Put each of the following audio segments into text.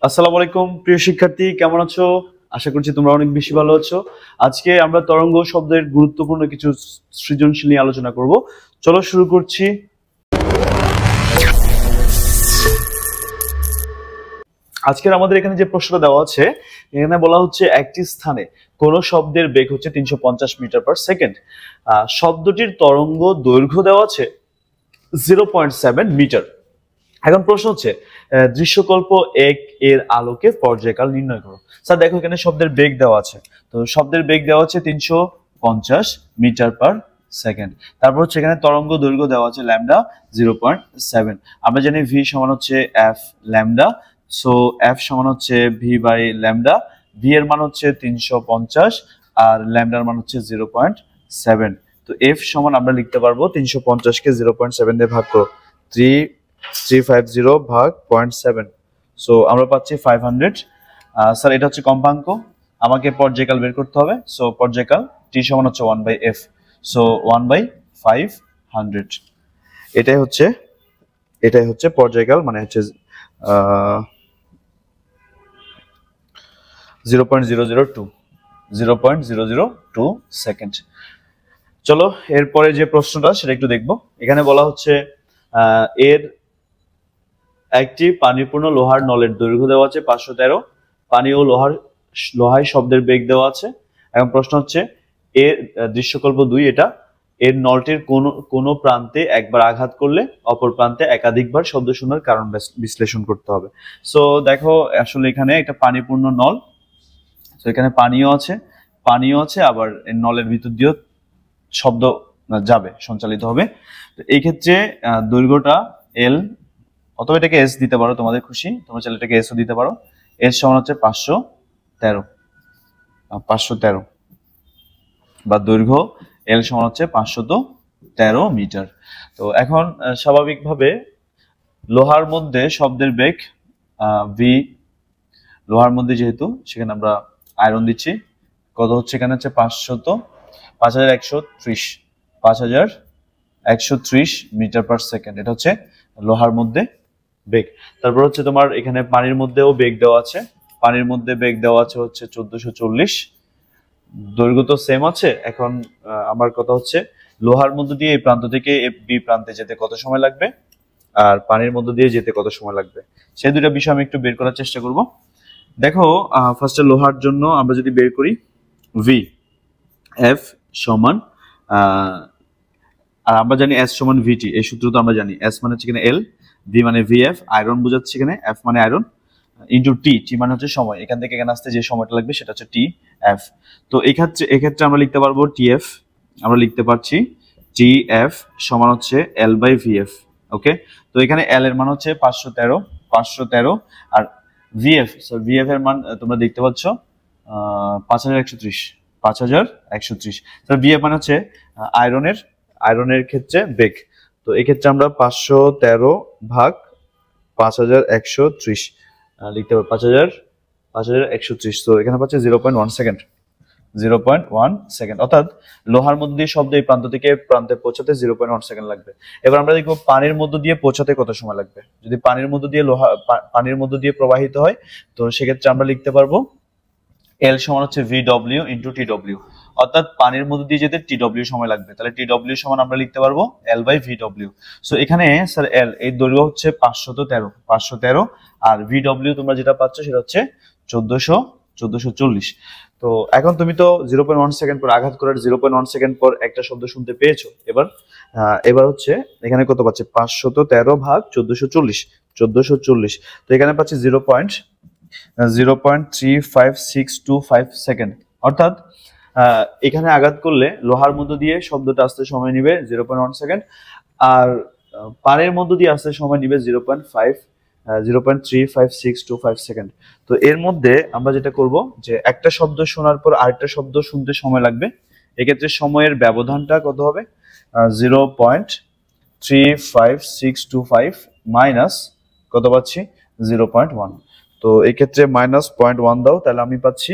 আসসালামু আলাইকুম প্রিয় শিক্ষার্থী, কেমন আছো? আশা করছি তোমরা অনেক বেশি ভালো আছো। আজকে আমরা তরঙ্গ শব্দের গুরুত্বপূর্ণ কিছু সৃজনশীল নিয়ে আলোচনা করব। চলো শুরু করছি। আজকের আমাদের এখানে যে প্রশ্নটা দেওয়া আছে, এখানে বলা হচ্ছে একটি স্থানে কোন শব্দের বেগ হচ্ছে 350 মিটার পার সেকেন্ড। শব্দটির তরঙ্গ দৈর্ঘ্য দেওয়া আছে 0.7 মিটার। এখন প্রশ্ন হচ্ছে দৃশ্যকল্প 1 এর আলোকে পর্যায়কাল নির্ণয় করো। স্যার দেখো এখানে শব্দের বেগ দেওয়া আছে, তো শব্দের বেগ দেওয়া আছে 350 মিটার পার সেকেন্ড। তারপর হচ্ছে এখানে তরঙ্গ দৈর্ঘ্য দেওয়া আছে ল্যামডা 0.7। আমরা জানি ভি সমান হচ্ছে এফ ল্যামডা, সো এফ সমান হচ্ছে ভি বাই ল্যামডা। ভি এর মান হচ্ছে 350 আর ল্যামডার মান হচ্ছে 0.7। তো এফ সমান আমরা লিখতে পারবো 350 কে 0.7 দিয়ে ভাগ করো, 350 ভাগ 0.7, সো আমরা পাচ্ছি 500। স্যার এটা হচ্ছে কম্পাঙ্ক, আমাকে পর্যায়কাল বের করতে হবে। সো পর্যায়কাল টি সমান হচ্ছে 1/f, সো 1/500। এটাই হচ্ছে পর্যায়কাল, মানে হচ্ছে 0.002 সেকেন্ড। চলো এরপরে যে প্রশ্নটা সেটা একটু দেখবো। এখানে বলা হচ্ছে এর একটি পানিপূর্ণ লোহার নলের দৈর্ঘ্য দেওয়া আছে 513, পানি ও লোহায় শব্দের বেগ দেওয়া আছে। এখন প্রশ্ন হচ্ছে এর দৃশ্যকল্প 2 এটা, এর নলটির কোন প্রান্তে একবার আঘাত করলে অপর প্রান্তে একাধিকবার শব্দ শোনার কারণ বিশ্লেষণ করতে হবে। সো দেখো আসলে এখানে একটা পানিপূর্ণ নল, তো এখানে পানিও আছে আবার এর নলের ভিতর দিয়েও শব্দ যাবে, সঞ্চালিত হবে। তো এই ক্ষেত্রে দৈর্ঘ্যটা এল, অথবা এটাকে এস দিতে পারো, তোমাদের খুশি, তোমরা চাইলে এটাকে এসও দিতে পারো। এস সমান হচ্ছে 513 বা দৈর্ঘ্য এল সমান হচ্ছে 513 মিটার। তো এখন স্বাভাবিকভাবে লোহার মধ্যে শব্দের বেগ ভি, লোহার মধ্যে যেহেতু সেখানে আমরা আয়রন দিচ্ছি, কত হচ্ছে এখানে হচ্ছে 5130 মিটার পার সেকেন্ড। এটা হচ্ছে লোহার মধ্যে বেগ। তারপর হচ্ছে তোমার এখানে পানির মধ্যেও বেগ দেওয়া আছে, পানির মধ্যে বেগ দেওয়া আছে হচ্ছে 1440, দৈর্ঘ্য তো সেম আছে। এখন আমার কথা হচ্ছে লোহার মধ্য দিয়ে এই প্রান্ত থেকে বি প্রান্তে যেতে কত সময় লাগবে আর পানির মধ্য দিয়ে যেতে কত সময় লাগবে, সেই দুটো বিষয় আমি একটু বের করার চেষ্টা করব। দেখো ফার্স্টে লোহার জন্য আমরা যদি বের করি ভি এফ সমান, আর আমরা জানি এস সমান ভিটি, এই সূত্র তো আমরা জানি। এস মানে হচ্ছে এখানে এল, ভি মানে ভিএফ, আয়রন বোঝাচ্ছে এখানে, এফ মানে আয়রন, ইন্টু টি, টি মানে হচ্ছে সময়, এখান থেকে এখানে আসতে যে সময়টা লাগবে সেটা হচ্ছে টি এফ। তো এক্ষেত্রে আমরা লিখতে পারবো টি এফ, আমরা লিখতে পারছি টি এফ সমান হচ্ছে এল বাই ভিএফ। ওকে, তো এখানে এল এর মান হচ্ছে 513 আর ভিএফ, ভিএফ এর মান তোমরা দেখতে পাচ্ছ 5130। ভিএফ মানে হচ্ছে আয়রনের ক্ষেত্রে বেগ। তো এক্ষেত্রে আমরা 513 ভাগ 5130 লিখতে পারি, 5130। তো এখানে পাচ্ছে 0.1 সেকেন্ড, 0.1 সেকেন্ড, অর্থাৎ লোহার মধ্যে দিয়ে শব্দ এই প্রান্ত থেকে প্রান্তে পৌঁছাতে 0.1 সেকেন্ড লাগবে। এবার আমরা দেখবো পানির মধ্য দিয়ে পৌঁছাতে কত সময় লাগবে। যদি পানির মধ্য দিয়ে প্রবাহিত হয়, তো সেক্ষেত্রে আমরা লিখতে পারবো এল সমান হচ্ছে ভিডব্লিউ ইন্টু টিডব্লিউ, অর্থাৎ পানির মধ্যে দিয়ে যেতে টিডব্লিউ সময় লাগবে, তাহলে টিডব্লিউ সমান আমরা লিখতে পারবো এল বাই ভিডব্লিউ। সো এখানে স্যার এল এই দৈর্ঘ্য হচ্ছে 513 আর ভিডব্লিউ তোমরা যেটা পাচ্ছ সেটা হচ্ছে 1440। তো এখন তুমি তো 0.1 সেকেন্ড পর আঘাত করার 0.1 সেকেন্ড পর একটা শব্দ শুনতে পেয়েছো। এবার হচ্ছে এখানে কত পাচ্ছে 513 ভাগ 1440। তো এখানে পাচ্ছি 0.3565 সেকেন্ড, অর্থাৎ এখানে আঘাত করলে লোহার মধ্য দিয়ে শব্দটা আসতে সময় নিবে 0.1 সেকেন্ড, আর পানির মধ্য দিয়ে আসতে সময় নিবে 0.3565 সেকেন্ড। তো এর মধ্যে আমরা যেটা করব যে একটা শব্দ শোনার পর আরেকটা শব্দ শুনতে সময় লাগবে, এক্ষেত্রে সময়ের ব্যবধানটা কত হবে 0.3565 মাইনাস কত পাচ্ছি 0.1। তো এই ক্ষেত্রে -0.1 দাও, তাহলে আমি পাচ্ছি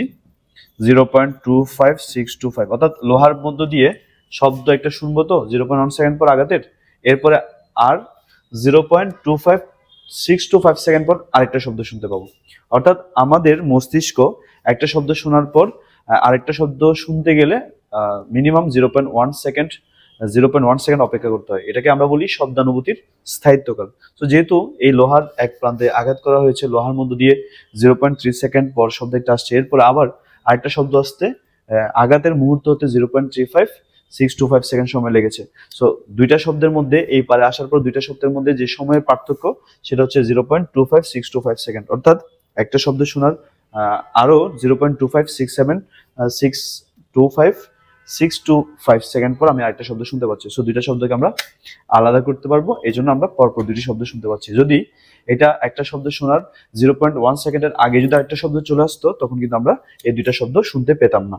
0.25625, অর্থাৎ লোহার মধ্য দিয়ে শব্দ একটা শুনবো তো 0.1 সেকেন্ড পর আঘাতের, এরপরে আর 0.25 6 to 5 সেকেন্ড পর আরেকটা শব্দ শুনতে পাবো। অর্থাৎ আমাদের মস্তিষ্ক একটা শব্দ শোনার পর আরেকটা শব্দ শুনতে গেলে মিনিমাম 0.1 সেকেন্ড অপেক্ষা করতে হয়। এটাকে আমরা বলি শব্দানুভূতির স্থায়িত্বকাল। তো যেহেতু এই লোহার এক প্রান্তে আঘাত করা হয়েছে, লোহার মধ্য দিয়ে 0.3 সেকেন্ড পর শব্দ একটা আসছে, এরপর আবার আরেকটা শব্দ আসতে আঘাতের মুহূর্ত হতে 0.6 to 5 সেকেন্ড সময় লেগেছে। সো দুইটা শব্দের মধ্যে এই পারে আসার পর দুইটা শব্দের মধ্যে যে সময়ের পার্থক্য সেটা হচ্ছে 0.6 to 5 সেকেন্ড। অর্থাৎ একটা শব্দ শোনার আরো 6 to 5 সেকেন্ড পর আমি আরেকটা শব্দ শুনতে পাচ্ছি। সো দুইটা শব্দকে আমরা আলাদা করতে পারবো, এই জন্য আমরা পরপর দুটি শব্দ শুনতে পাচ্ছি। যদি এটা একটা শব্দ শোনার 0.1 সেকেন্ডের আগে যদি আরেকটা শব্দ চলে আসতো, তখন কিন্তু আমরা এই দুইটা শব্দ শুনতে পেতাম না।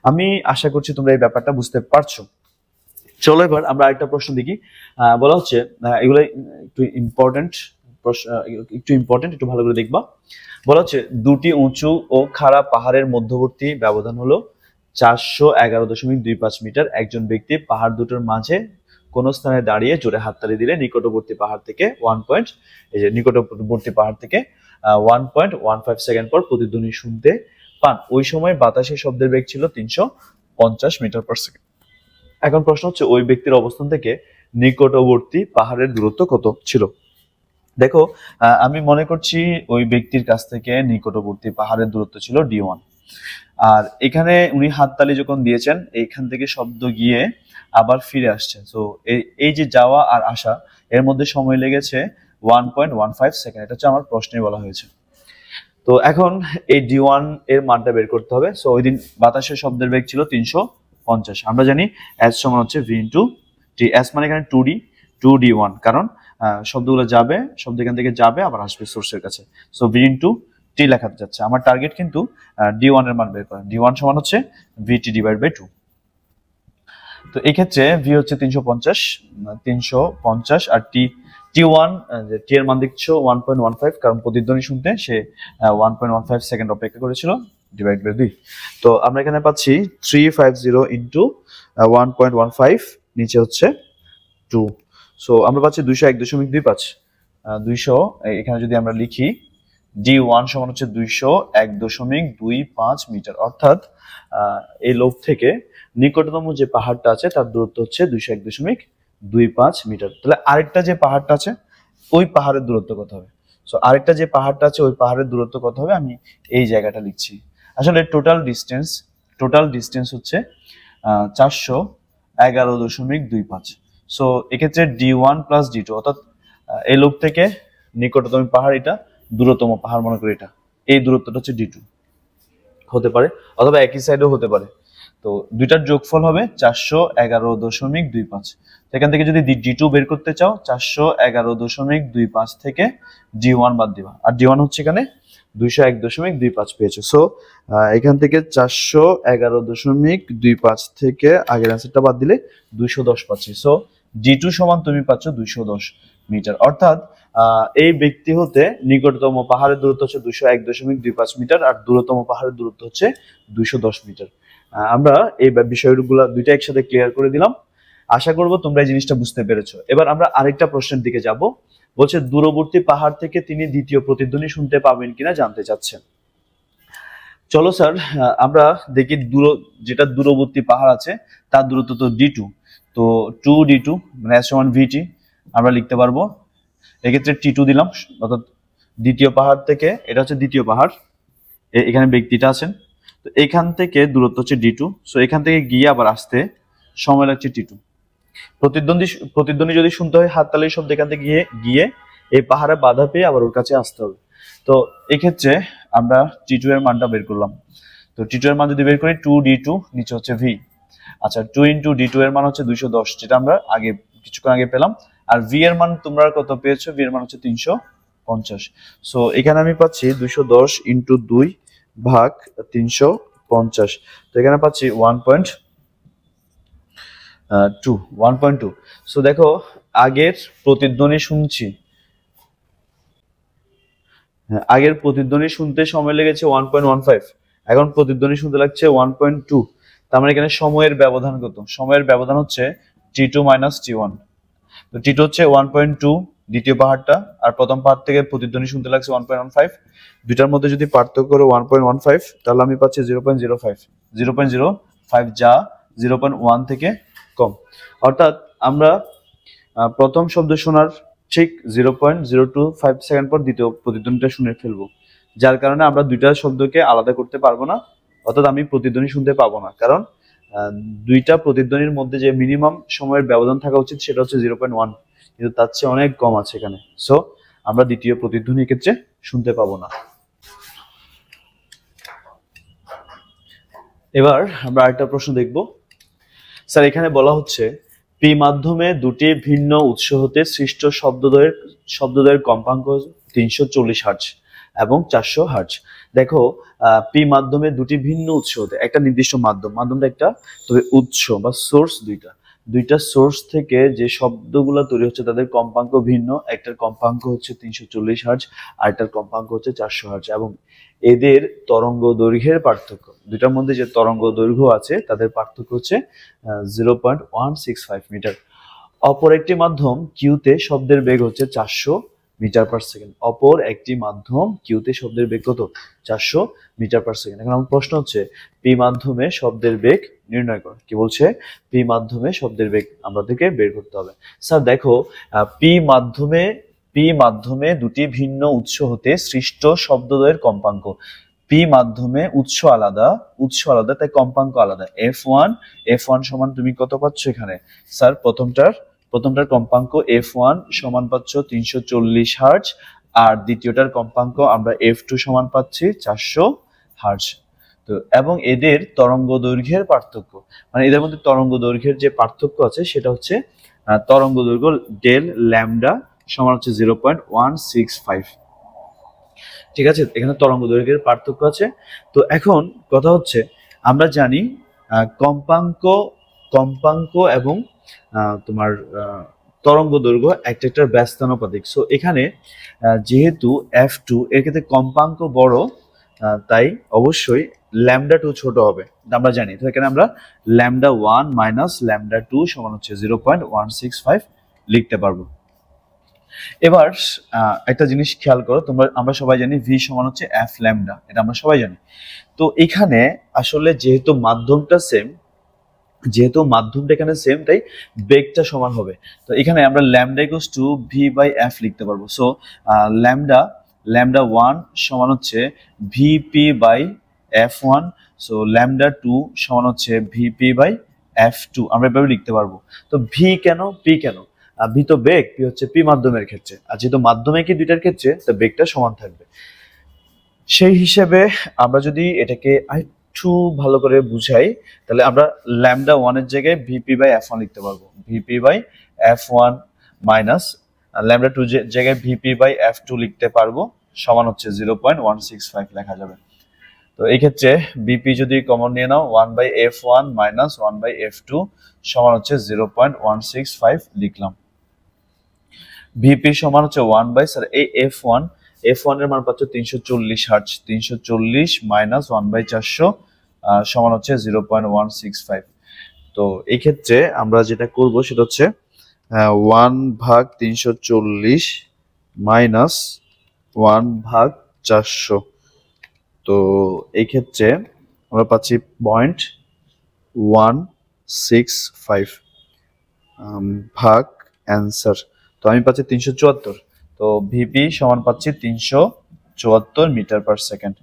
আমি আশা করছি তোমরা এই ব্যাপারটা বুঝতে পারছো। চলো এবার আমরা আরেকটা প্রশ্ন দেখি। বলা হচ্ছে এগুলো একটু ইম্পর্টেন্ট একটু ভালো করে দেখবা। বলা হচ্ছে দুটি উঁচু ও খাড়া পাহাড়ের মধ্যবর্তী ব্যবধান হলো 411.25 মিটার। একজন ব্যক্তি পাহাড় দুটোর মাঝে কোন স্থানে দাঁড়িয়ে জোরে হাততালি দিলে নিকটবর্তী পাহাড় থেকে 1.15 সেকেন্ড পর প্রতিধ্বনি শুনতে পান। ওই সময় বাতাসের শব্দের বেগ ছিল 350 মিটার পার সেকেন্ড। এখন প্রশ্ন হচ্ছে ওই ব্যক্তির অবস্থান থেকে নিকটবর্তী পাহাড়ের দূরত্ব কত ছিল। দেখো, আমি মনে করছি ওই ব্যক্তির কাছ থেকে নিকটবর্তী পাহাড়ের দূরত্ব ছিল D1। আর এখানে উনি হাততালি যখন দিয়েছেন, এইখান থেকে শব্দ গিয়ে আবার ফিরে আসছে। তো এই যে যাওয়া আর আসা, এর মধ্যে সময় লেগেছে 1.15 সেকেন্ড। এটা হচ্ছে আমার প্রশ্নে বলা হয়েছে। তো এখন এই D1 এর মানটা বের করতে হবে। সো ওই দিন বাতাসের শব্দের বেগ ছিল 350। আমরা জানি S সমান হচ্ছে V ইন্টু T। S মানে এখানে 2D1, কারণ শব্দগুলো যাবে, শব্দ এখান থেকে যাবে আবার আসবে সোর্সের কাছে। সো V ইন্টু T লেখাতে যাচ্ছে। আমার টার্গেট কিন্তু D1 এর মান বের করা। D1 সমান হচ্ছে VT ডিভাইড বাই 2। তো এই ক্ষেত্রে V হচ্ছে 350 আর T1 T এর মান দেখছো 1.15, কারণ প্রতিধ্বনি শুনতে সে 1.15 সেকেন্ড অপেক্ষা করেছিল, ডিভাইড বাই 2। তো আমরা এখানে পাচ্ছি 350 ইন্টু 1.15, নিচে হচ্ছে 2। সো আমরা পাচ্ছি 201.25। 200 এখানে যদি আমরা লিখি D1 সমান হচ্ছে 201.25 মিটার। অর্থাৎ এই লোক থেকে নিকটতম যে পাহাড়টা আছে তার দূরত্ব হচ্ছে 201.25 মিটার। তাহলে আরেকটা যে পাহাড়টা আছে ওই পাহাড়ের দূরত্ব কত হবে? সো আরেকটা যে পাহাড়টা আছে ওই পাহাড়ের দূরত্ব কত হবে, আমি এই জায়গাটা লিখছি। আসলে টোটাল ডিস্টেন্স হচ্ছে 411.25। সো এক্ষেত্রে D1 প্লাস D2, অর্থাৎ এই লোক থেকে নিকটতম পাহাড়, এটা দূরতম পাহাড় মনে করি, এটা এই দূরত্বটা হচ্ছে D2 হতে পারে, অথবা একই সাইডেও হতে পারে। তো দুইটার যোগফল হবে 411.25। এখান থেকে যদি D2 বের করতে চাও, 411.25 থেকে D1 বাদ দিবা, আর D1 হচ্ছে এখানে 201.25 পেয়েছো। সো এখান থেকে 411.25 থেকে আগের অ্যান্সারটা বাদ দিলে 210 পাচ্ছি। সো D2 সমান তুমি পাচ্ছ 210 মিটার। অর্থাৎ এই ব্যক্তি হতে নিকটতম পাহাড়ের দূরত্ব হচ্ছে 201.25 মিটার, আর দূরতম পাহাড়ের দূরত্ব হচ্ছে 210 মিটার। আমরা এই বিষয়গুলো দুইটা একসাথে ক্লিয়ার করে দিলাম। আশা করব তোমরা এই জিনিসটা বুঝতে পেরেছো। এবার আমরা আরেকটা প্রশ্নের দিকে যাব। বলছে দূরবর্তী পাহাড় থেকে তিনি দ্বিতীয় প্রতিধ্বনি শুনতে পাবেন কিনা জানতে চাচ্ছেন। চলো স্যার, আমরা দেখি যেটা দূরবর্তী পাহাড় আছে তার দূরত্ব তো D2। তো 2D2 মানে S সমান VT আমরা লিখতে পারবো। এক্ষেত্রে T2 দিলাম, অর্থাৎ দ্বিতীয় পাহাড় থেকে, এটা হচ্ছে দ্বিতীয় পাহাড়, এখানে ব্যক্তিটা আছেন। তো এখান থেকে দূরত্ব হচ্ছে D2। সো এখান থেকে গিয়ে আবার আসতে সময় লাগছে T2। প্রতিদ্বন্দ্বী যদি শুনতে হয় হাততালির শব্দ, এখান থেকে গিয়ে এই পাহাড়ে বাধা পেয়ে আবার ওর কাছে আসতে হবে। তো এক্ষেত্রে আমরা T2 এর মানটা বের করলাম। তো T2 এর মান যদি বের করি 2D2, নিচে হচ্ছে V। আচ্ছা, 2 ইন্টু D2 এর মান হচ্ছে 210, যেটা আমরা কিছুক্ষণ আগে পেলাম। আর V এর মান তোমরা কত পেয়েছো? V এর মান হচ্ছে 350। সো এখানে আমি পাচ্ছি 210 ইন্টু 2 ভাগ 350। তো এখানে পাচ্ছি 1.2। সো দেখো, আগের প্রতিধ্বনি শুনতে সময় লেগেছে 1.15, এখন প্রতিধ্বনি শুনতে লাগছে 1.2। তার মানে এখানে সময়ের ব্যবধান কত? সময়ের ব্যবধান হচ্ছে T2 মাইনাস T1। তো T2 হচ্ছে 1.2, দ্বিতীয় পাহাড়টা আর প্রথম পাহাড় থেকে প্রতিধ্বনি শুনতে লাগছে 1.15, দুইটার মধ্যে যদি পার্থক্য করো 1.15, তাহলে আমি পাচ্ছি 0.05, 0.05 যা 0.1 থেকে কম। অর্থাৎ আমরা প্রথম শব্দ শোনার ঠিক 0.025 সেকেন্ড পর দ্বিতীয় প্রতিধ্বনিটা শুনে ফেলবো, যার কারণে আমরা দুইটা শব্দকে আলাদা করতে পারবো না, অর্থাৎ আমি প্রতিধ্বনি শুনতে পাবো না, কারণ দুইটা প্রতিধ্বনির মধ্যে যে মিনিমাম সময়ের ব্যবধান থাকা উচিত সেটা হচ্ছে 0.1, কিন্তু তার চেয়ে অনেক কম আছে এখানে। সো আমরা দ্বিতীয় প্রতিধ্বনি ক্ষেত্রে শুনতে পাবো না। এবার আমরা আরেকটা প্রশ্ন দেখব। স্যার এখানে বলা হচ্ছে পি মাধ্যমে দুটি ভিন্ন উৎস হতে সৃষ্ট শব্দদ্বয়ের কম্পাঙ্ক 340 হার্জ এবং 400 হার্জ। দেখো পি মাধ্যমে দুটি ভিন্ন উৎস হতে, একটা নির্দিষ্ট মাধ্যমটা একটা, তবে উৎস বা সোর্স দুইটা সোর্স থেকে যে শব্দগুলো তৈরি হচ্ছে তাদের কম্পাঙ্ক ভিন্ন, একটার কম্পাঙ্ক হচ্ছে 340 হার্জ আর একটার কম্পাঙ্ক হচ্ছে 400 হার্জ, এবং এদের তরঙ্গ দৈর্ঘ্যের পার্থক্য, দুইটার মধ্যে যে তরঙ্গ দৈর্ঘ্য আছে তাদের পার্থক্য হচ্ছে 0.165 মিটার। অপর একটি মাধ্যম কিউতে শব্দের বেগ হচ্ছে 400 মিটার পার সেকেন্ড। অপর একটি মাধ্যম কিউতে শব্দের বেগ কত? 400 মিটার পার সেকেন্ড। এখন আমার প্রশ্ন হচ্ছে পি মাধ্যমে শব্দের বেগ নির্ণয় করো। কি বলছে? পি মাধ্যমে শব্দের বেগ আমাদেরকে বের করতে হবে। স্যার দেখো পি মাধ্যমে দুটি ভিন্ন উৎস হতে সৃষ্ট শব্দদ্বয়ের কম্পাঙ্ক। পি মাধ্যমে উৎস আলাদা তাই কম্পাঙ্ক আলাদা। f1 সমান তুমি কত পাচ্ছ এখানে? স্যার প্রথমটার কম্পাঙ্ক f1 সমান পাচ্ছ 340 হার্জ, আর দ্বিতীয়টার কম্পাঙ্ক আমরা f2 সমান পাচ্ছি 400 হার্জ। তো এবং এদের তরঙ্গ দৈর্ঘ্যের পার্থক্য, মানে এদের মধ্যে তরঙ্গ দৈর্ঘ্যের যে পার্থক্য আছে সেটা হচ্ছে তরঙ্গ দৈর্ঘ্য ডেল ল্যামডা সমান হচ্ছে 0.165। ঠিক আছে, এখানে তরঙ্গ দৈর্ঘ্যের পার্থক্য আছে। তো এখন কথা হচ্ছে আমরা জানি কম্পাঙ্ক এবং তোমার তরঙ্গ দৈর্ঘ্য একটার ব্যস্তানুপাতিক। সো এখানে যেহেতু f2 এর ক্ষেত্রে কম্পাঙ্ক বড়, তাই অবশ্যই λ2 ছোট হবে, আমরা জানি। তো এখানে আমরা λ1 মাইনাস λ2 সমান হচ্ছে 0.165 লিখতে পারবো। এবার একটা জিনিস খেয়াল করো, আমরা সবাই জানি v সমান হচ্ছে f ল্যামডা, এটা আমরা সবাই জানি। তো এখানে আসলে যেহেতু মাধ্যমটা এখানে সেম, তাই বেগটা সমান হবে। তো এখানে আমরা lambda equals to v by f লিখতে পারবো। সো λ1 সমান হচ্ছে vp বাই f1, সো λ2 সমান হচ্ছে vp বাই f2, আমরা এভাবে লিখতে পারবো। তো p কেন? v তো বেগ, p হচ্ছে পি মাধ্যমের ক্ষেত্রে, আর যেহেতু মাধ্যমে কি দুইটার ক্ষেত্রে, তো বেগটা সমান থাকবে। সেই হিসেবে আমরা যদি এটাকে একটু ভালো করে বুঝাই, তাহলে আমরা λ1 এর জায়গায় vp বাই f1 লিখতে পারবো। vp বাই f1 মাইনাস λ2 জায়গায় vp বাই f2 লিখতে পারবো, সমান হচ্ছে 0.165 লেখা যাবে। তো এই ক্ষেত্রে vp যদি কমন নিয়ে নাও, 1 by f1 minus 1 by f2 সমান হচ্ছে 0.165 লিখলাম। vp সমান হচ্ছে 1 বাই, স্যার এই f1 এর মান পাচ্ছ 340 হার্জ, 340 মাইনাস 1 বাই 400 সমান হচ্ছে 0.165। তো এই ক্ষেত্রে আমরা যেটা করব সেটা হচ্ছে 1 ভাগ 340 মাইনাস 1 ভাগ 400। তো এই ক্ষেত্রে আমরা পাচ্ছি 0.165 ভাগ অ্যান্সার। তো আমি পাচ্ছি 374। তো ভিপি সমান পাচ্ছি 374 মিটার পার সেকেন্ড।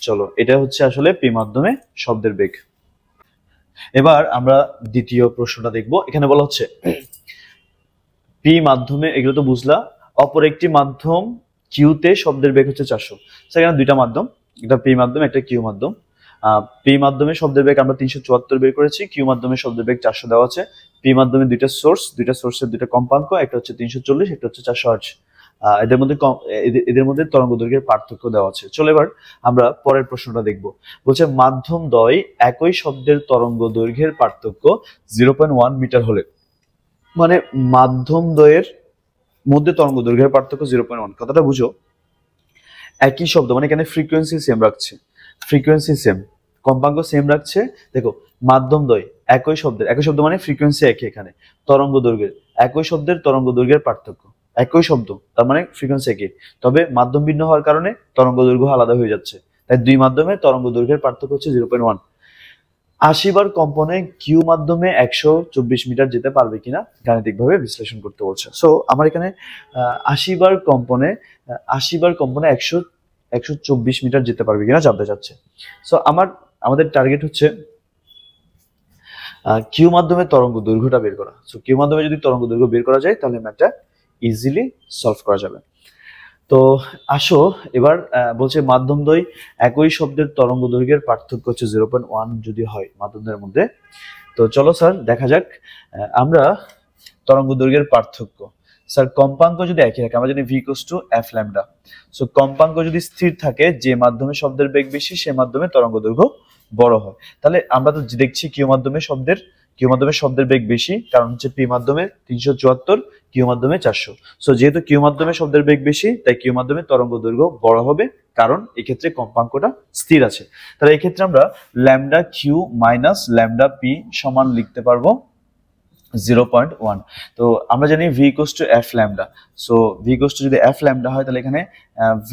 চলো, এটা হচ্ছে আসলে পি মাধ্যমে শব্দের বেগ। এবার আমরা দ্বিতীয় প্রশ্নটা দেখব। এখানে বলা হচ্ছে পি মাধ্যমে, এগুলো তো বুঝলা, অপর একটি মাধ্যম কিউতে শব্দের বেগ হচ্ছে 400। সেখানে দুইটা মাধ্যম, একটা পি মাধ্যম একটা কিউ মাধ্যম। পি মাধ্যমে শব্দের বেগ আমরা 374 বের করেছি, কিউ মাধ্যমে শব্দের বেগ 400 দেওয়া আছে। পি মাধ্যমে দুইটা সোর্সের দুইটা কম্পাঙ্ক, একটা হচ্ছে 340, একটা হচ্ছে 400 হার্জ। এদের মধ্যে তরঙ্গ দৈর্ঘ্যের পার্থক্য দেওয়া আছে। চলো এবার আমরা পরের প্রশ্নটা দেখব। বলছে মাধ্যম দ্বয় একই শব্দের তরঙ্গ দৈর্ঘ্যের পার্থক্য 0.1 মিটার হলে, মানে মাধ্যম দ্বয়ের মধ্যে তরঙ্গ দৈর্ঘ্যের পার্থক্য 0.1। কথাটা বুঝো, একই শব্দ, মানে এখানে ফ্রিকোয়েন্সি সেম রাখছে, কম্পাঙ্ক সেম রাখছে। দেখো মাধ্যম দ্বয় একই শব্দ মানে ফ্রিকোয়েন্সি একই, এখানে তরঙ্গ দৈর্ঘ্যের একই শব্দের তরঙ্গ দৈর্ঘ্যের পার্থক্য, একই শব্দ তার মানে ফ্রিকোয়েন্সি একই, তবে মাধ্যম ভিন্ন হওয়ার কারণে তরঙ্গ দৈর্ঘ্য আলাদা হয়ে যাচ্ছে, তাই দুই মাধ্যমে তরঙ্গ দৈর্ঘ্যের পার্থক্য হচ্ছে 0.1। ৮০ বার কম্পনে কিউ মাধ্যমে ১২৪ মিটার যেতে পারবে কিনা গাণিতিকভাবে বিশ্লেষণ করতে বলছে। সো আমার এখানে ৮০ বার কম্পনে ১২৪ মিটার যেতে পারবে কিনা জানতে চাচ্ছে। সো আমাদের টার্গেট হচ্ছে কিউ মাধ্যমে তরঙ্গ দৈর্ঘ্যটা বের করা। সো কিউ মাধ্যমে যদি তরঙ্গ দৈর্ঘ্য বের করা যায় তাহলে ম্যাথটা ইজিলি সলভ করা যাবে। তো আসো এবার বলছে মাধ্যমদ্বয় একই শব্দের তরঙ্গ দৈর্ঘ্যের পার্থক্য হচ্ছে 0.1 যদি হয় মাধ্যমদ্বয়ের মধ্যে। তো চলো স্যার দেখা যাক আমরা তরঙ্গ দৈর্ঘ্যের পার্থক্য। স্যার কম্পাঙ্ক যদি একই থাকে, আমরা জানি v = f ল্যামডা। সো কম্পাঙ্ক যদি স্থির থাকে, যে মাধ্যমে শব্দের বেগ বেশি সে মাধ্যমে তরঙ্গ দৈর্ঘ্য বড় হয়। তাহলে আমরা তো দেখছি কিউ মাধ্যমে শব্দের বেগ বেশি, কারণ হচ্ছে পি মাধ্যমে 374, কিউ মাধ্যমে 400। সো যেহেতু কিউ মাধ্যমে শব্দের বেগ বেশি তাই কিউ মাধ্যমে তরঙ্গ দৈর্ঘ্য বড় হবে, কারণ এক্ষেত্রে কম্পাঙ্কটা স্থির আছে। তাহলে এক্ষেত্রে আমরা lambda q minus lambda p সমান লিখতে পারবো 0.1। তো আমরা জানি v = f lambda. So v যদি f ল্যামডা হয় তাহলে এখানে v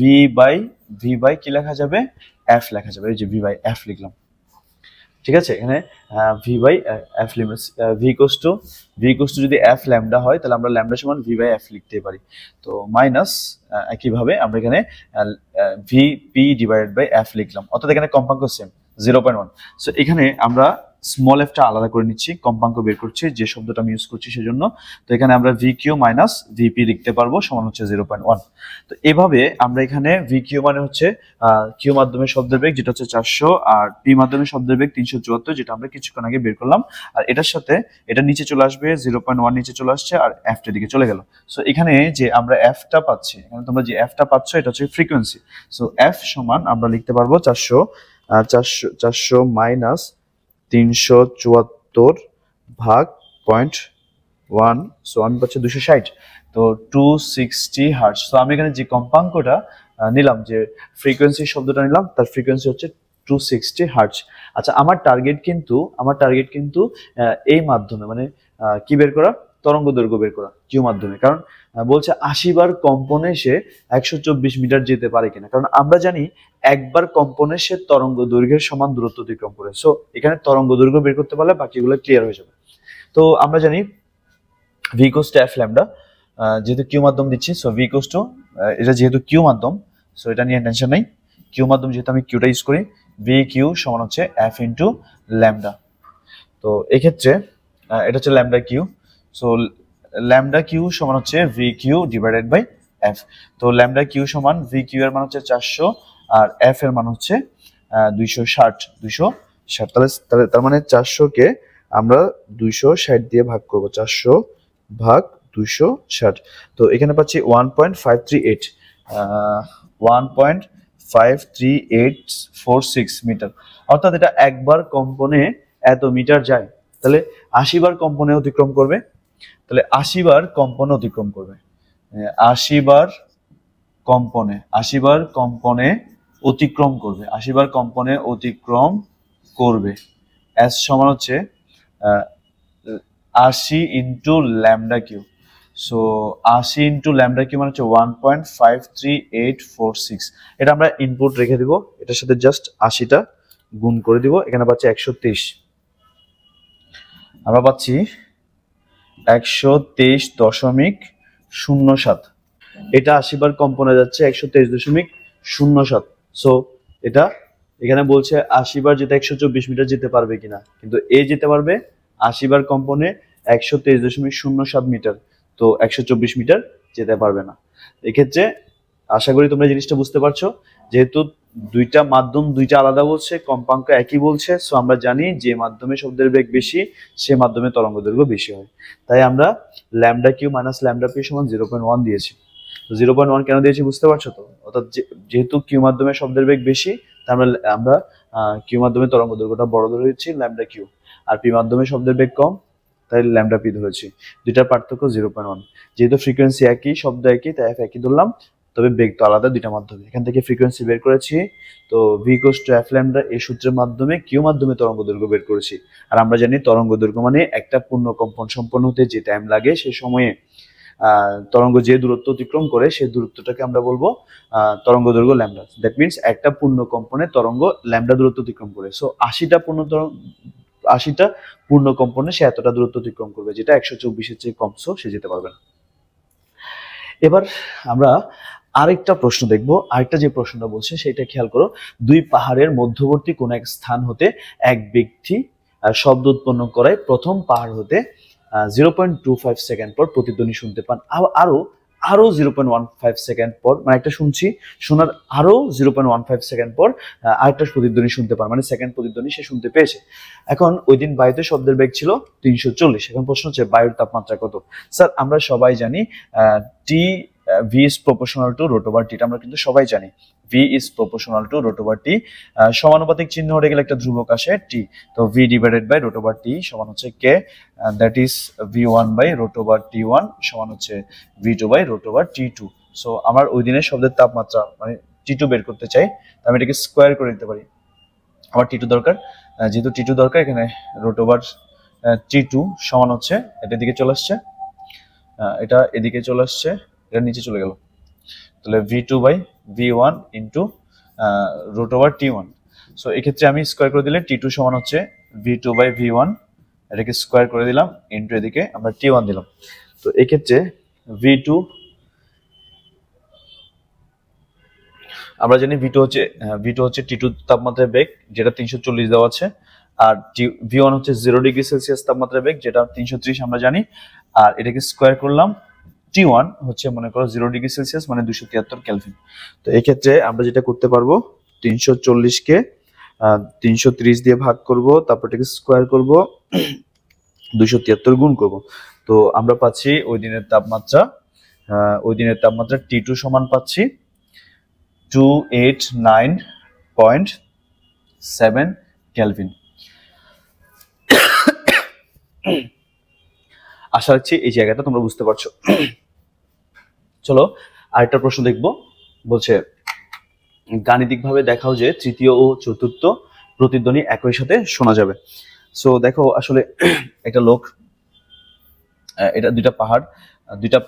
বাই কি লেখা যাবে, f লেখা যাবে। এই যে v বাই f লিখলাম, ঠিক আছে। এখানে v by f limits v যদি f ল্যামডা হয় তাহলে আমরা ল্যামডা সমান v বাই f লিখতে পারি। তো মাইনাস একইভাবে আমরা এখানে vp ডিভাইডেড বাই f লিখলাম, অর্থাৎ এখানে কম্পাঙ্ক সেম 0.1। সো এখানে আমরা স্মল এফটা আলাদা করে নিচ্ছি, কম্পাঙ্ক বের করছি যে শব্দটা আমি ইউজ করছি সেজন্য। তো এখানে আমরা vq মাইনাস vp লিখতে পারবো সমান হচ্ছে 0.1। তো এভাবে আমরা এখানে vq মানে হচ্ছে কিউ মাধ্যমে শব্দের বেগ যেটা হচ্ছে 400, আর পি মাধ্যমে শব্দের বেগ 374 যেটা আমরা কিছুক্ষণ আগে বের করলাম, আর এটার সাথে এটা নিচে চলে আসবে 0.1 নিচে চলে আসছে আর f টা দিকে চলে গেল। সো এখানে যে আমরা f টা পাচ্ছি, এখানে তোমরা যে f টা পাচ্ছ এটা হচ্ছে ফ্রিকোয়েন্সি। সো f সমান আমরা লিখতে পারবো 400 মাইনাস 374 ভাগ 0.1, সো আমি পাচ্ছি 260। তো 260 হার্টজ। তো আমি এখানে যে কম্পাঙ্কটা নিলাম, যে ফ্রিকোয়েন্সি শব্দটা নিলাম, তার ফ্রিকোয়েন্সি হচ্ছে 260 হার্টজ। আচ্ছা আমার টার্গেট কিন্তু এই মাধ্যমে মানে কি বের করা, তরঙ্গ দৈর্ঘ্য বের করা কিউ মাধ্যমে, কারণ বলছে 80 বার কম্পনে সে 124 মিটার যেতে পারে কিনা, কারণ আমরা জানি একবার কম্পনে সে তরঙ্গ দৈর্ঘ্যের সমান দূরত্ব অতিক্রম করে। সো এখানে তরঙ্গ দৈর্ঘ্য বের করতে পারলে বাকিগুলো ক্লিয়ার হয়ে যাবে। তো আমরা জানি v = f ল্যামডা, যেহেতু কিউ মাধ্যম দিচ্ছি, সো v এটা যেহেতু কিউ মাধ্যম, সো এটা নিয়ে টেনশন নাই। কিউ মাধ্যম যেহেতু আমি কিউটা ইউজ করি, vq সমান হচ্ছে f ইন্টু ল্যামডা। তো এক্ষেত্রে এটা হচ্ছে lambda q. So lambda q সমান হচ্ছে vq ডিভাইডেড বাই f। তো ল্যামডা কিউ সমান vq এর মান হচ্ছে 400 আর f এর মান হচ্ছে 260। তার মানে 400 কে আমরা 260 দিয়ে ভাগ করব, 400 ভাগ 260। তো এখানে পাচ্ছি 1.53846 মিটার, অর্থাৎ এটা একবার কম্পনে এত মিটার যায়। তাহলে 80 বার কম্পনে অতিক্রম করবে, তাহলে 80 বার কম্পনে অতিক্রম করবে, 80 বার কম্পনে অতিক্রম করবে, 80 বার কম্পনে অতিক্রম করবে। s সমান হচ্ছে 80 into lambda q. So 80 into lambda q মানে হচ্ছে 1.53846। এটা আমরা ইনপুট রেখে দিব, এটার সাথে জাস্ট 80টা গুণ করে দিব, এখানে পাচ্ছি 123। আমরা পাচ্ছি 123.07। এটা 80 বার কম্পনে যাচ্ছে 123.07। সো এটা এখানে বলছে 80 বার যেটা 124 মিটার যেতে পারবে কিনা, কিন্তু এ যেতে পারবে 80 বার কম্পনে 123.07 মিটার, তো 124 মিটার যেতে পারবে না। এক্ষেত্রে আশা করি তোমরা জিনিসটা বুঝতে পারছো, যেহেতু দুইটা মাধ্যম দুইটা আলাদা বলছে, কম্পাঙ্ক একই বলছে, সো আমরা জানি যে মাধ্যমে শব্দের বেগ বেশি সে মাধ্যমে তরঙ্গ দৈর্ঘ্য বেশি হয়। তাই আমরা lambda q minus lambda p সমান 0.1 দিয়েছি। 0.1 কেন দিয়েছি বুঝতে পারছো তো, অর্থাৎ যেহেতু কিউ মাধ্যমে শব্দের বেগ বেশি তাই আমরা কিউ মাধ্যমে তরঙ্গ দৈর্ঘ্যটা বড় ধরেছি ল্যামডা কিউ, আর পি মাধ্যমে শব্দের বেগ কম তাই ল্যামডা পি ধরেছি। দুইটার পার্থক্য 0.1। যেহেতু ফ্রিকোয়েন্সি একই, শব্দ একই, তাই f একই ধরলাম। তো তবে বেগ তো আলাদা দুইটা মাধ্যমে। এখান থেকে ফ্রিকোয়েন্সি বের করেছি, তো V equals to F lambda এই সূত্রের মাধ্যমে কিউ মাধ্যমে তরঙ্গ দৈর্ঘ্য বের করেছি। আর আমরা জানি তরঙ্গ দৈর্ঘ্য মানে একটা পূর্ণ কম্পন সম্পন্ন হতে যে টাইম লাগে সেই সময়ে তরঙ্গ যে দূরত্ব অতিক্রম করে সেই দূরত্বটাকে আমরা বলবো তরঙ্গ দৈর্ঘ্য ল্যামডা। দ্যাট মিনস একটা পূর্ণ কম্পনে তরঙ্গ ল্যামডা দূরত্ব অতিক্রম করে। সো 80টা পূর্ণ কম্পনে সে এতটা দূরত্ব অতিক্রম করবে, যেটা 124-এর চেয়ে কম, সো সে যেতে পারবে না। এবার আমরা আরেকটা প্রশ্ন দেখবো। আরেকটা যে প্রশ্নটা বলছে সেটা খেয়াল করো, দুই পাহাড়ের মধ্যবর্তী কোন এক স্থান হতে এক ব্যক্তি শব্দ উৎপন্ন করায় প্রথম পাহাড় হতে 0.25 সেকেন্ড পর প্রতিধ্বনি শুনতে পান, আরো 0.15 সেকেন্ড পর, মানে একটা শুনছি, শোনার আরো 0.15 সেকেন্ড পর আরেকটা প্রতিধ্বনি শুনতে পান, মানে সেকেন্ড প্রতিধ্বনি সে শুনতে পেয়েছে। এখন ওই দিন বায়ুতে শব্দের বেগ ছিল 340। এখন প্রশ্ন হচ্ছে বায়ুর তাপমাত্রা কত? স্যার আমরা সবাই জানি T V is proportional to root over T, আমরা কিন্তু সবাই জানি V is proportional to root over T. সমানুপাতিক চিহ্ন হয়ে গেলে একটা ধ্রুবক আসে টি, তো V divided by root over T সমান হচ্ছে K, that is v1 by root over t1 সমান হচ্ছে v2 by root over t2। So আমার ওই দিনের শব্দের তাপমাত্রা মানে t2 বের করতে চাই, আমি এটাকে স্কোয়ার করে দিতে পারি। আমার t2 দরকার, যেহেতু t2 দরকার, এখানে রুট ওভার t2 সমান হচ্ছে, এটা এদিকে চলে আসছে, এটা এদিকে চলে আসছে, এটা নিচে চলে গেল, তাহলে v2 by v1 into root over t1। So এক্ষেত্রে আমি স্কোয়ার করে দিলে t2 সমান হচ্ছে v2 বাই v1, এটাকে স্কোয়ার করে দিলাম ইন্টু এদিকে আমরা t1 দিলাম। তো এক্ষেত্রে v2 আমরা জানি v2 হচ্ছে t2 তাপমাত্রার বেগ, যেটা 340 দেওয়া আছে, আর v1 হচ্ছে 0 ডিগ্রি সেলসিয়াস তাপমাত্রার বেগ, যেটা 330 আমরা জানি, আর এটাকে স্কোয়ার করলাম। t1 হচ্ছে মনে করো 0 ডিগ্রি সেলসিয়াস মানে 273 কেলভিন। তো এই ক্ষেত্রে আমরা যেটা করতে পারবো, 340 কে 330 দিয়ে ভাগ করব, তারপর এটাকে স্কোয়ার করব, 273 গুণ করব। তো আমরা পাচ্ছি ওই দিনের তাপমাত্রা t2 সমান পাচ্ছি 289.7 কেলভিন। আশা রাখছি এই জায়গাটা তোমরা বুঝতে পারছো। চলো আরেকটা প্রশ্ন দেখবো। বলছে গাণিতিকভাবে দেখাও যে তৃতীয় ও চতুর্থ প্রতিধ্বনি একই সাথে শোনা যাবে। সো দেখো আসলে একটা লোক, এটা দুইটা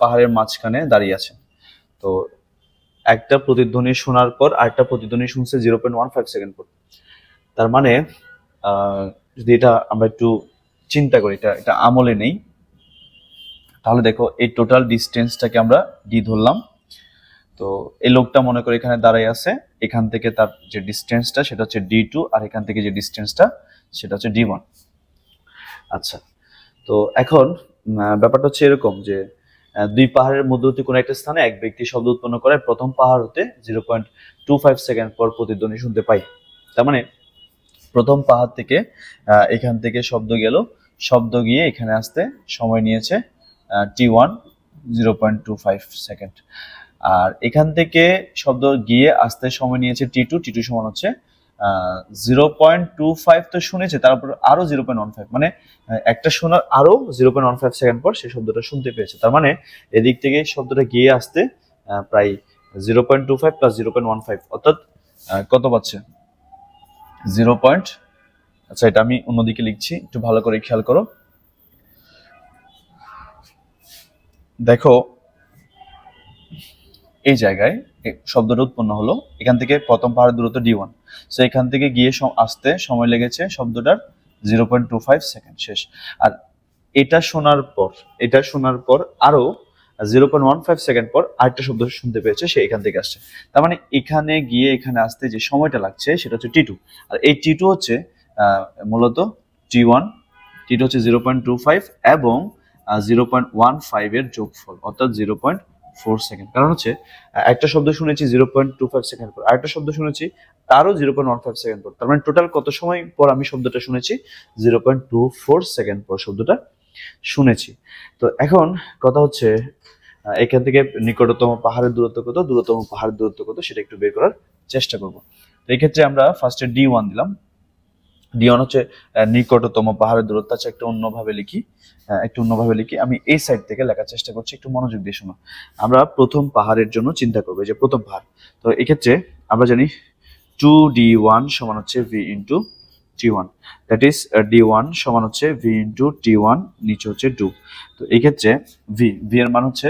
পাহাড়ের মাঝখানে দাঁড়িয়ে আছে। তো একটা প্রতিধ্বনি শোনার পর আরেকটা প্রতিধ্বনি শুনছে 0.15 সেকেন্ড পর। তার মানে যদি এটা আমরা একটু চিন্তা করি, এটা আমলে নেই, তাহলে দেখো এই টোটাল ডিস্টেন্সটাকে আমরা ডি ধরলাম। তো এই লোকটা মনে করে এখানে দাঁড়ায় আছে, এখান থেকে তার যে ডিস্টেন্সটা সেটা হচ্ছে d2, আর এখান থেকে যে ডিস্টেন্সটা সেটা হচ্ছে d1। আচ্ছা, তো এখন ব্যাপারটা হচ্ছে এরকম যে দুই পাহাড়ের মধ্যবর্তী কোনো একটা স্থানে এক ব্যক্তি শব্দ উৎপন্ন করে প্রথম পাহাড় হতে 0.25 সেকেন্ড পর প্রতিধ্বনি শুনতে পাই। তার মানে প্রথম পাহাড় থেকে এখান থেকে শব্দ গিয়ে এখানে আসতে সময় নিয়েছে t1 0.25 সেকেন্ড, আর এখান থেকে শব্দ গিয়ে আসতে সময় নিয়েছে t2 সমান হচ্ছে 0.25 তো শুনেছে, তারপর আরো 0.15, মানে একটা শোনার আরো 0.15 সেকেন্ড পর সে শব্দটা শুনতে পেয়েছে। তার মানে এদিক থেকে শব্দটা গিয়ে আসতে প্রায় 0.25 প্লাস 0.15 অর্থাৎ কত পাচ্ছে 0. আচ্ছা এটা আমি অন্যদিকে লিখছি, একটু ভালো করে খেয়াল করো। দেখো এই জায়গায় শব্দটা উৎপন্ন হলো, এখান থেকে প্রথম পাহাড়ের দূরত্ব d1, সো এখান থেকে গিয়ে আসতে সময় লেগেছে শব্দটার 0.25 সেকেন্ড শেষ। আর এটা শোনার পর আরো 0.15 সেকেন্ড পর আরেকটা শব্দ শুনতে পেয়েছে, সে এখান থেকে আসছে। তার মানে এখানে গিয়ে এখানে আসতে যে সময়টা লাগছে সেটা হচ্ছে t2, আর এই t2 হচ্ছে মূলত t1 হচ্ছে 0.25 এবং 0.15 এর যোগফল অর্থাৎ 0.4 সেকেন্ড। কারণ হচ্ছে একটা শব্দ শুনেছি 0.25 সেকেন্ড পর, আরেকটা শব্দ শুনেছি তারও 0.15 সেকেন্ড পর। তার মানে টোটাল কত সময় পর আমি শব্দটা শুনেছি? 0.24 সেকেন্ড পর শব্দটা শুনেছি। তো এখন কথা হচ্ছে এখান থেকে নিকটতম পাহাড়ের দূরত্ব কত, দূরতম পাহাড়ের দূরত্ব কত সেটা একটু বের করার চেষ্টা করব। তো এই ক্ষেত্রে আমরা ফার্স্টে d1 দিলাম, D1 হচ্ছে নিকটতম পাহাড়ের দূরত্ব। আছে একটু অন্যভাবে লিখি, আমি এই সাইড থেকে লেখার চেষ্টা করছি, একটু মনোযোগ দিয়ে শোনো। আমরা প্রথম পাহাড়ের জন্য চিন্তা করবো, যে প্রথম পাহাড়। তো এক্ষেত্রে আমরা জানি 2D1 সমান হচ্ছে V into T1, that is D1 সমান হচ্ছে V ইন্টু T1, নিচে হচ্ছে 2। তো এই ক্ষেত্রে V এর মান হচ্ছে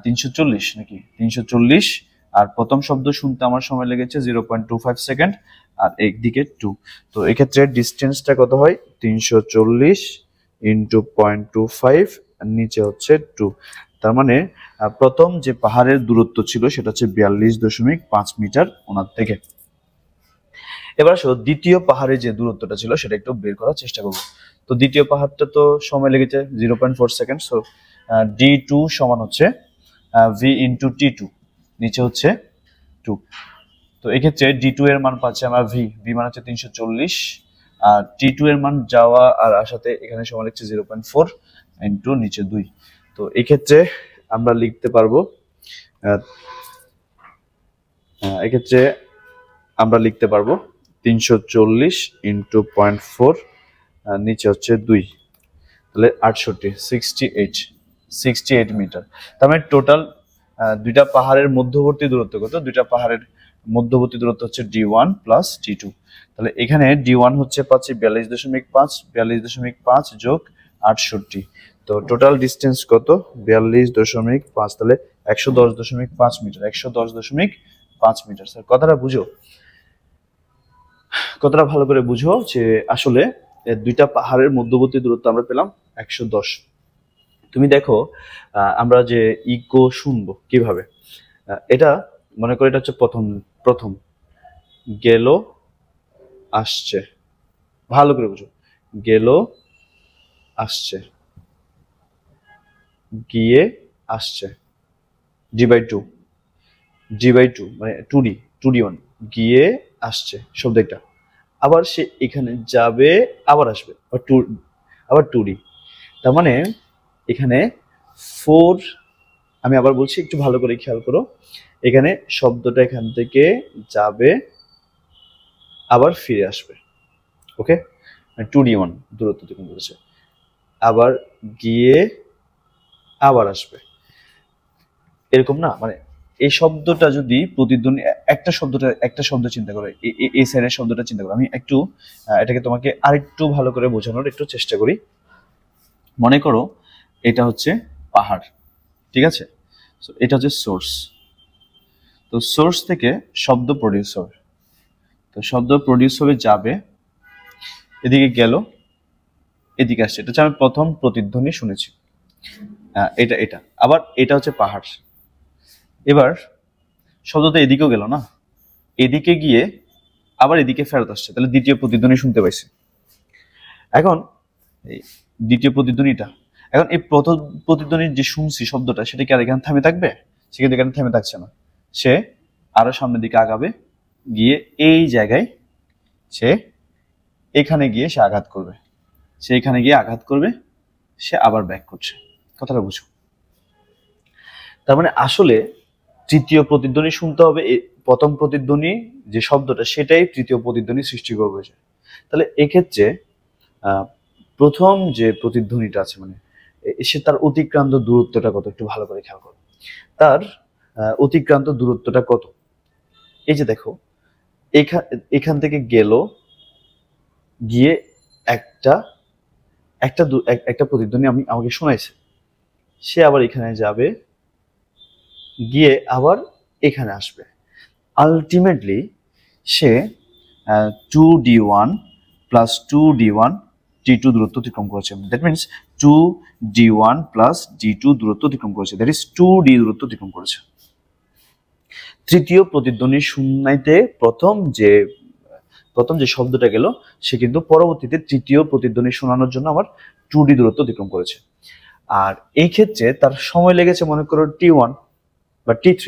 340 নাকি 340, আর প্রথম শব্দ শুনতে আমার সময় লেগেছে 0.25 সেকেন্ড, আর একদিকে 2। তো এক্ষেত্রে ডিস্টেন্সটা কত হয়, 340 ইন্টু 0.25, আর নিচে হচ্ছে 2। তার মানে প্রথম যে পাহাড়ের দূরত্ব ছিল সেটা হচ্ছে 42.5 মিটার ওনার থেকে। এবার আসো দ্বিতীয় পাহাড়ে যে দূরত্বটা ছিল সেটা একটু বের করার চেষ্টা করবো। তো দ্বিতীয় পাহাড়টা তো সময় লেগেছে 0.4 সেকেন্ড। সো D2 সমান হচ্ছে V ইন্টু T2, নিচে হচ্ছে 2। তো এক্ষেত্রে D2 এর মান পাচ্ছে আমরা V মান হচ্ছে 340, আর T2 এর মান যাওয়া আর আসাতে এখানে সময় লিখছে 0.4 ইন্টু নিচে 2। তো এক্ষেত্রে আমরা লিখতে পারবো এক্ষেত্রে আমরা লিখতে পারবো 340 ইন্টু 0.4, নিচে হচ্ছে 2, তাহলে 68 মিটার। তার মানে টোটাল দুইটা পাহাড়ের মধ্যবর্তী দূরত্ব কত, দুইটা পাহাড়ের মধ্যবর্তী দূরত্ব হচ্ছে D1 প্লাস D2। তাহলে এখানে D1 হচ্ছে পাচ্ছি 42.5 যোগ 68, তো টোটাল ডিস্টেন্স কত 42.5, তাহলে 110.5 মিটার, 110.5 মিটার। স্যার কথাটা বুঝো, কথাটা ভালো করে বুঝো, যে আসলে দুইটা পাহাড়ের মধ্যবর্তী দূরত্ব আমরা পেলাম 110। তুমি দেখো আমরা যে ইকো শুনবো কিভাবে, এটা মনে করো এটা হচ্ছে প্রথম গেল আসছে, ভালো করে বুঝো, গেল আসছে, গিয়ে আসছে, D/2 মানে 2D1, গিয়ে আসছে শব্দ একটা। আবার সে এখানে যাবে, আবার আসবে, আবার 2D। তার মানে এখানে 4, আমি আবার বলছি একটু ভালো করে খেয়াল করো, এখানে শব্দটা এখান থেকে যাবে আবার ফিরে আসবে, ওকে, 2D1 দূরত্ব অতিক্রম করেছে, আবার গিয়ে আবার আসবে, এরকম না। মানে এই শব্দটা যদি প্রতিধ্বনি, একটা শব্দ চিন্তা করো, এই সাইডের শব্দটা চিন্তা করো, আমি একটু এটাকে তোমাকে আরেকটু ভালো করে বোঝানোর একটু চেষ্টা করি। মনে করো এটা হচ্ছে পাহাড়, ঠিক আছে, সো এটা হচ্ছে সোর্স। তো সোর্স থেকে শব্দ প্রডিউস হবে, তো শব্দ প্রডিউস হবে, যাবে, এদিকে গেল, এদিকে আসছে, এটা হচ্ছে আমি প্রথম প্রতিধ্বনি শুনেছি। এটা আবার এটা হচ্ছে পাহাড়। এবার শব্দটা এদিকেও গেল না, এদিকে গিয়ে আবার এদিকে ফেরত আসছে, তাহলে দ্বিতীয় প্রতিধ্বনি শুনতে পাইছি। এখন এই দ্বিতীয় প্রতিধ্বনিটা, এখন এই প্রথম প্রতিধ্বনির যে শুনছি শব্দটা, সেটা কি আর এখানে থেমে থাকবে? সে কিন্তু এখানে থেমে থাকছে না, সে আরো সামনের দিকে আগাবে, গিয়ে এই জায়গায় সে এখানে গিয়ে সে আঘাত করবে, সে এখানে গিয়ে আঘাত করবে, সে আবার ব্যাক করছে। কথাটা বুঝো। তার মানে আসলে তৃতীয় প্রতিধ্বনি শুনতে হবে, প্রথম প্রতিধ্বনি যে শব্দটা সেটাই তৃতীয় প্রতিধ্বনি সৃষ্টি করবে। তাহলে এক্ষেত্রে প্রথম যে প্রতিধ্বনিটা আছে, মানে সে তার অতিক্রান্ত দূরত্বটা কত, একটু ভালো করে খেয়াল করো, তার অতিক্রান্ত দূরত্বটা কত। এই যে দেখো, এখান থেকে গেল, গিয়ে একটা প্রতিধ্বনি আমাকে শোনাইছে, সে আবার এখানে যাবে, গিয়ে আবার এখানে আসবে, আলটিমেটলি সে 2D1 প্লাস 2D1 D2 দূরত্ব অতিক্রম করেছে। That means 2D1 plus D2 দূরত্ব অতিক্রম করেছে, দ্যাট ইজ 2D দূরত্ব অতিক্রম করেছে। তৃতীয় প্রতিধ্বনি শুনাইতে প্রথম যে শব্দটা গেল, সে কিন্তু পরবর্তীতে তৃতীয় প্রতিধ্বনি শোনানোর জন্য আমার 2D দূরত্ব অতিক্রম করেছে। আর এই ক্ষেত্রে তার সময় লেগেছে মনে করো T1 বা T3।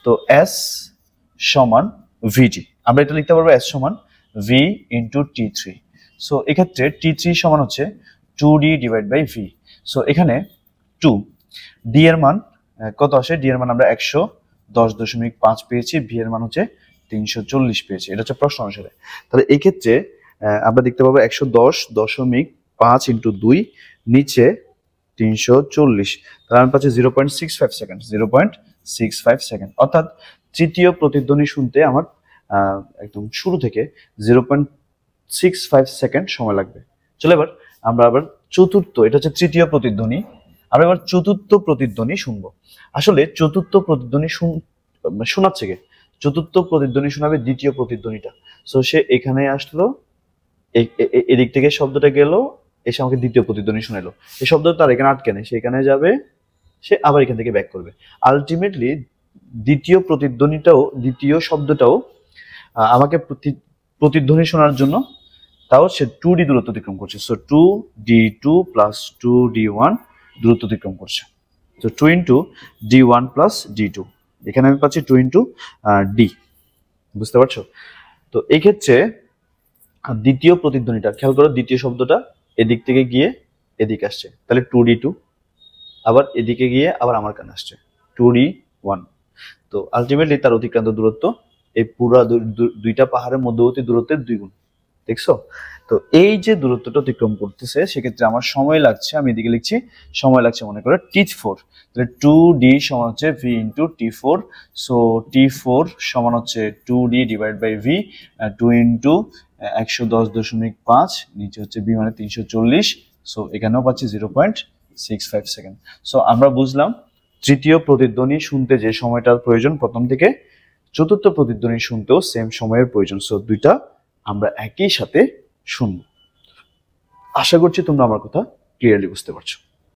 তো S সমান VT, আমরা এটা লিখতে পারবো S সমান V ইন্টু T3। সো এক্ষেত্রে T3 সমান হচ্ছে 2D divide by V। So এখানে 2 D এর মান কত আসে, D এর মান আমরা 110.5 পেয়েছি, V এর মান হচ্ছে 340 পেয়েছি, এটা হচ্ছে প্রশ্ন অনুসারে। তাহলে এই ক্ষেত্রে আমরা দেখতে পাবো 110.5 ইন্টু 2 নিচে 340, তাহলে আমি পাচ্ছি 0.65 সেকেন্ড, 0.65 সেকেন্ড। অর্থাৎ তৃতীয় প্রতিধ্বনি শুনতে আমার একদম শুরু থেকে 0.65 সেকেন্ড সময় লাগবে। চলো এবার আমরা আবার চতুর্থ, এটা হচ্ছে তৃতীয় প্রতিধ্বনি, আমরা এবার চতুর্থ প্রতিধ্বনি শুনবো। আসলে চতুর্থ প্রতিধ্বনি শোনাচ্ছে কে? চতুর্থ প্রতিধ্বনি শোনাবে দ্বিতীয় প্রতিধ্বনিটা। সো সে এখানে আসলো, এদিক থেকে শব্দটা গেল, এসে আমাকে দ্বিতীয় প্রতিধ্বনি শোনালো। এই শব্দটা তার এখানে আটকে নেই, সে এখানে যাবে, সে আবার এখান থেকে ব্যাক করবে। আলটিমেটলি দ্বিতীয় প্রতিধ্বনিটাও, দ্বিতীয় শব্দটাও আমাকে প্রতিধ্বনি শোনার জন্য তাও সে 2d দূরত্ব অতিক্রম করছে। সো 2d2 প্লাস 2d1 দূরত্ব অতিক্রম করছে। তো 2 ইন্টু d1 প্লাস d2, এখানে আমি পাচ্ছি 2 ইন্টু d। বুঝতে পারছো? তো এই ক্ষেত্রে দ্বিতীয় প্রতিধ্বনিটা খেয়াল করো, দ্বিতীয় শব্দটা এদিক থেকে গিয়ে এদিকে আসছে, তাহলে 2d2, আবার এদিকে গিয়ে আবার আমার কানে আসছে 2d1। তো আলটিমেটলি তার অতিক্রান্ত দূরত্ব এই পুরো দুইটা পাহাড়ের মধ্যবর্তী দূরত্বের 2 গুণ। দেখছো? তো এই যে দূরত্বটা অতিক্রম করতেছে, সেক্ষেত্রে আমার সময় লাগছে, আমি এদিকে লিখছি সময় লাগছে মনে করে t4, তাহলে 2d সমান হচ্ছে v into t4। So t4 সমান হচ্ছে 2d divide by v, 2 into 110.5, নিচে হচ্ছে v মানে 340। সো এখানেও পাচ্ছি 0.65 সেকেন্ড। সো আমরা বুঝলাম তৃতীয় প্রতিধ্বনি শুনতে যে সময়টার প্রয়োজন প্রথম থেকে, চতুর্থ প্রতিধ্বনি শুনতেও সেম সময়ের প্রয়োজন। সো দুইটা আমরা একই সাথে শুনবো। আশা করছি তোমরা আমার কথা ক্লিয়ারলি বুঝতে পারছো।